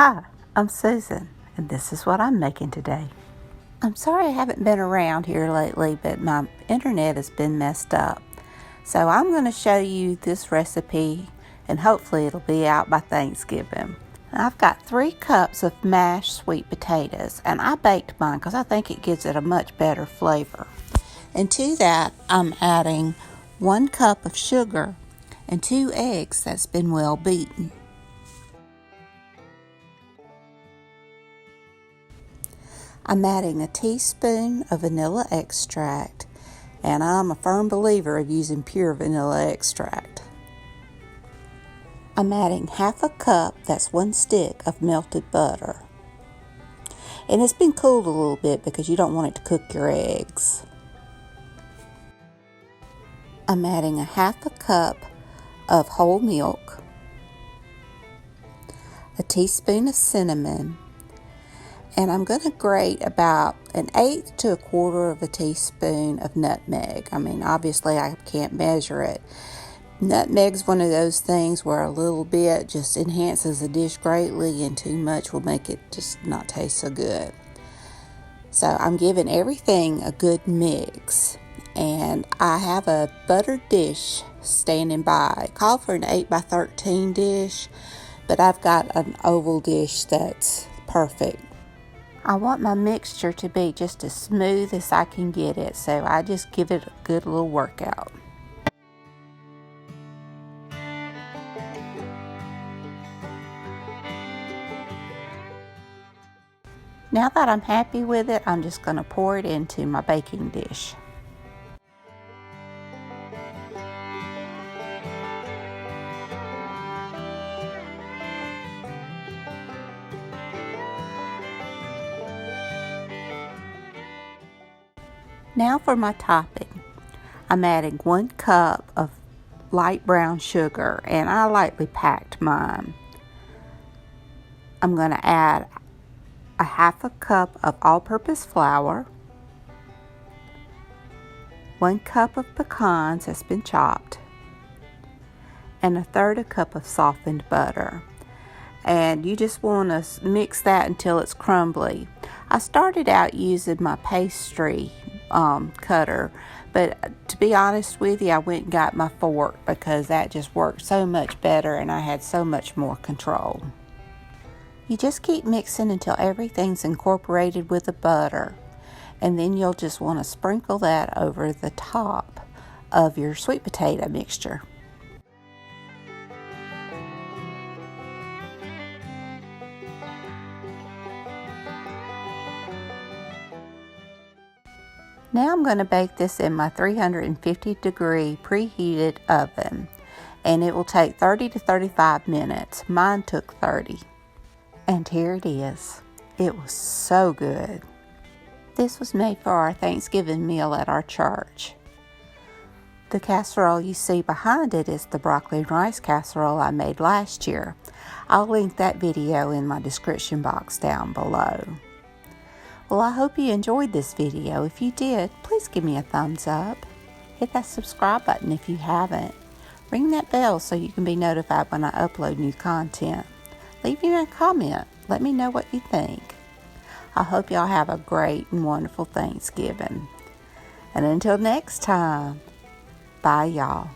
Hi, I'm Susan, and this is what I'm making today. I'm sorry I haven't been around here lately, but my internet has been messed up. So I'm going to show you this recipe, and hopefully it'll be out by Thanksgiving. I've got 3 cups of mashed sweet potatoes, and I baked mine because I think it gives it a much better flavor. And to that, I'm adding 1 cup of sugar and 2 eggs that's been well beaten. I'm adding a teaspoon of vanilla extract, and I'm a firm believer of using pure vanilla extract. I'm adding half a cup, that's 1 stick, of melted butter. And it's been cooled a little bit because you don't want it to cook your eggs. I'm adding a half a cup of whole milk, a teaspoon of cinnamon, and I'm going to grate about 1/8 to 1/4 of a teaspoon of nutmeg. I mean, obviously I can't measure it. Nutmeg's one of those things where a little bit just enhances a dish greatly, and too much will make it just not taste so good. So I'm giving everything a good mix. And I have a buttered dish standing by. It called for an 8x13 dish, but I've got an oval dish that's perfect. I want my mixture to be just as smooth as I can get it, so I just give it a good little workout. Now that I'm happy with it, I'm just going to pour it into my baking dish. Now for my topping. I'm adding 1 cup of light brown sugar, and I lightly packed mine. I'm going to add a half a cup of all-purpose flour, 1 cup of pecans that's been chopped, and 1/3 cup of softened butter. And you just want to mix that until it's crumbly. I started out using my pastry cutter, but to be honest with you, I went and got my fork because that just worked so much better and I had so much more control. You just keep mixing until everything's incorporated with the butter, and then you'll just want to sprinkle that over the top of your sweet potato mixture. Now I'm going to bake this in my 350-degree preheated oven, and it will take 30 to 35 minutes. Mine took 30. And here it is. It was so good. This was made for our Thanksgiving meal at our church. The casserole you see behind it is the broccoli and rice casserole I made last year. I'll link that video in my description box down below. Well, I hope you enjoyed this video. If you did, please give me a thumbs up. Hit that subscribe button if you haven't. Ring that bell so you can be notified when I upload new content. Leave me a comment. Let me know what you think. I hope y'all have a great and wonderful Thanksgiving. And until next time, bye y'all.